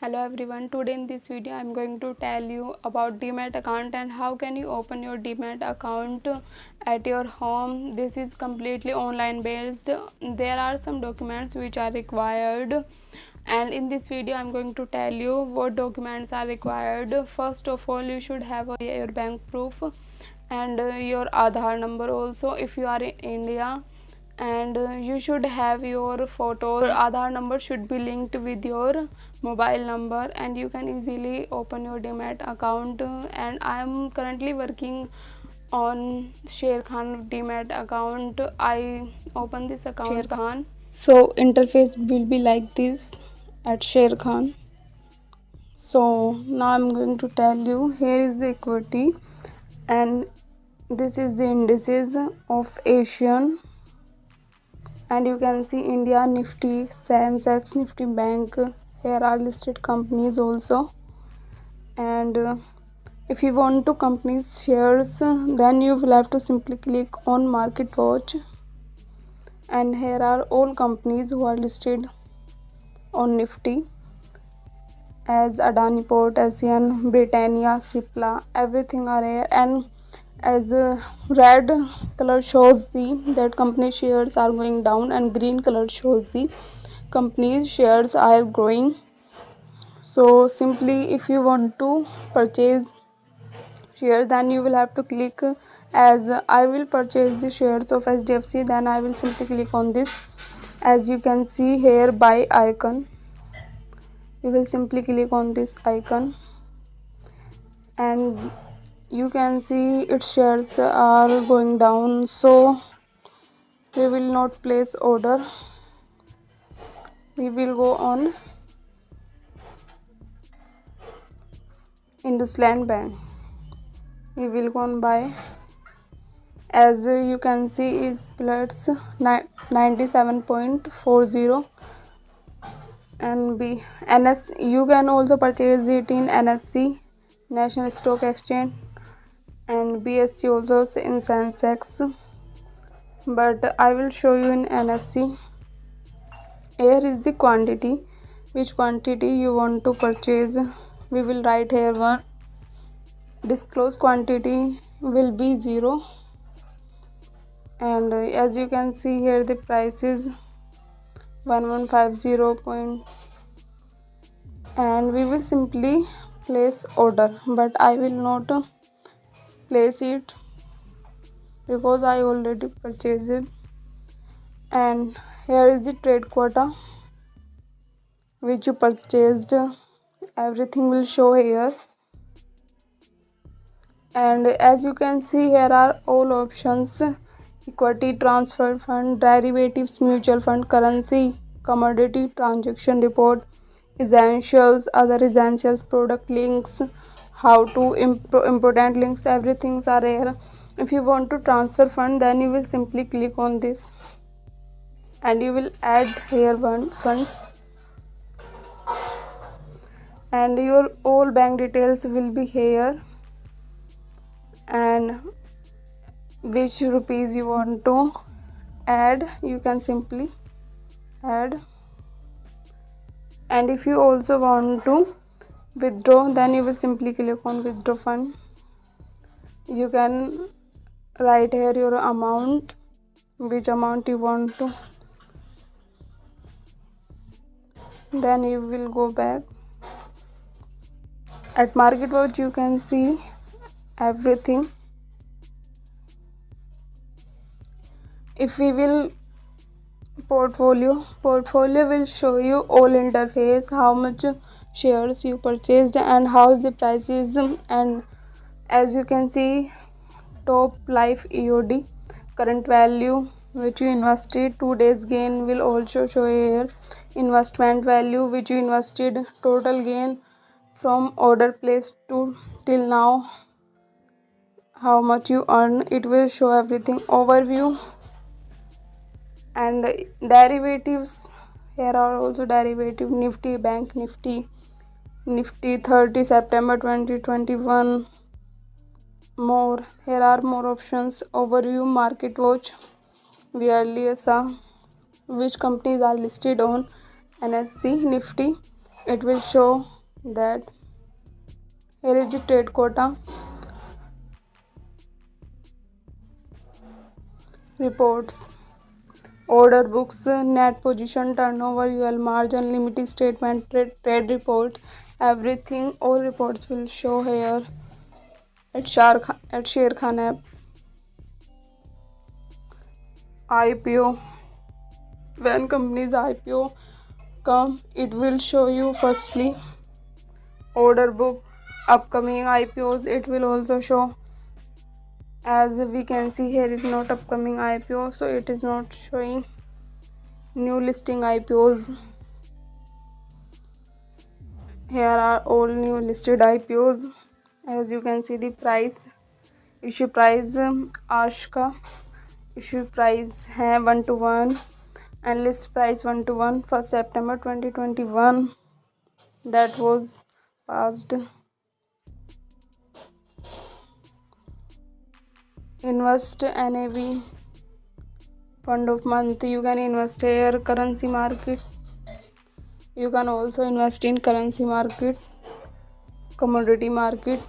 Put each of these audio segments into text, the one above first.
Hello everyone, today in this video I am going to tell you about Demat account and how can you open your Demat account at your home. This is completely online based. There are some documents which are required, and in this video I am going to tell you what documents are required. First of all, you should have your bank proof and your Aadhaar number also if you are in India, and you should have your photo. Your Aadhaar number should be linked with your mobile number and you can easily open your Demat account. And I am currently working on Sharekhan Demat account. I open this account Sharekhan. So interface will be like this at Sharekhan. So now I'm going to tell you, here is the equity and this is the indices of Asian, and you can see India Nifty, Sensex, Nifty Bank. Here are listed companies also, and if you want to companies shares, then you will have to simply click on Market Watch, and here are all companies who are listed on Nifty as Adani Port, ASEAN, Britannia, Cipla, everything are here. And as red color shows that company shares are going down and green color shows the company shares are growing. So simply if you want to purchase shares, then you will have to click, as I will purchase the shares of HDFC, then I will simply click on this. As you can see here, buy icon, you will simply click on this icon and you can see its shares are going down, so we will not place order. We will go on IndusLand Bank. We will go on buy. As you can see is plus 97.40, and NS. You can also purchase it in NSE, National Stock Exchange, and BSE also in Sensex, but I will show you in NSE. Here is the quantity, which quantity you want to purchase. We will write here 1. Disclosed quantity will be 0, and as you can see here the price is 1150 and we will simply place order, but I will not place it because I already purchased it. And here is the trade quota which you purchased. Everything will show here, and as you can see here are all options: equity, transfer fund, derivatives, mutual fund, currency, commodity, transaction report, essentials, other essentials, product links, how to important links, everything are here. If you want to transfer fund, then you will simply click on this and you will add here funds, and your all bank details will be here, and which rupees you want to add you can simply add. And if you also want to withdraw, then you will simply click on withdraw fund. You can write here your amount, which amount you want to, then you will go back. At Market Watch you can see everything. If we will portfolio will show you all interface, how much shares you purchased and how the price is. And as you can see, top life EOD, current value which you invested, 2 days gain will also show here, investment value which you invested, total gain from order placed to till now, how much you earn, it will show everything. Overview and derivatives, here are also derivative, Nifty Bank Nifty, Nifty 30 September 2021, more. Here are more options. Overview, Market Watch, we earlier saw which companies are listed on NSE Nifty, it will show that here is the trade quota reports, order books, net position, turnover, UL margin, limited statement, trade report, everything. All reports will show here at Sharekhan app. IPO, when companies IPO come, it will show you firstly order book, upcoming IPOs. It will also show, as we can see here is not upcoming IPO, so it is not showing new listing IPOs. Here are all new listed IPOs. As you can see, the price, issue price Ashka, issue price है 1:1 and list price 1:1, 1st September 2021. That was passed. Invest NAV, fund of month, you can invest here. Currency market, you can also invest in currency market, commodity market.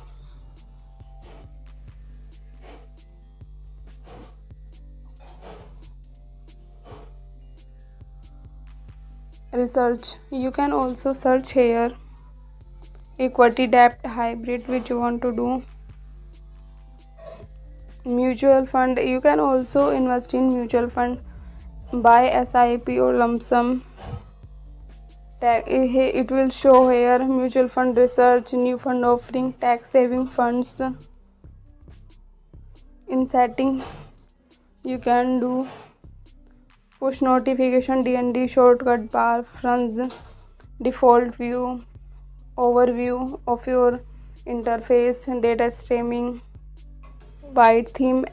Research, you can also search here equity, debt, hybrid, which you want to do. Mutual fund, you can also invest in mutual fund, buy SIP or lump sum. It will show here mutual fund research, new fund offering, tax saving funds. In setting, you can do push notification, DND, shortcut bar, funds, default view, overview of your interface, data streaming, white theme,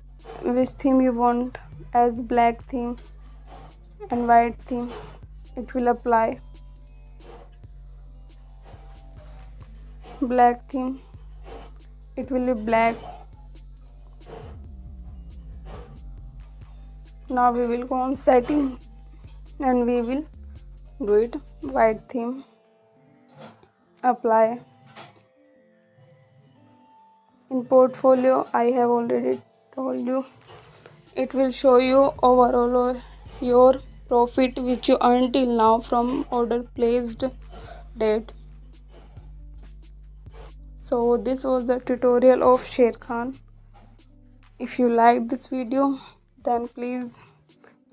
which theme you want, as black theme and white theme, it will apply. Black theme, it will be black. Now we will go on setting and we will do it white theme, apply. In portfolio, I have already told you, it will show you overall your profit which you earned till now from order placed date. So this was the tutorial of Sharekhan. If you liked this video, then please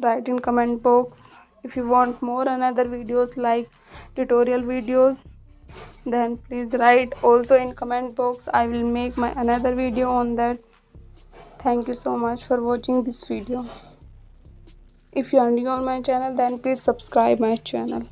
write in comment box. If you want more another videos like tutorial videos, then please write also in comment box. I will make my another video on that. Thank you so much for watching this video. If you are new on my channel, then please subscribe my channel.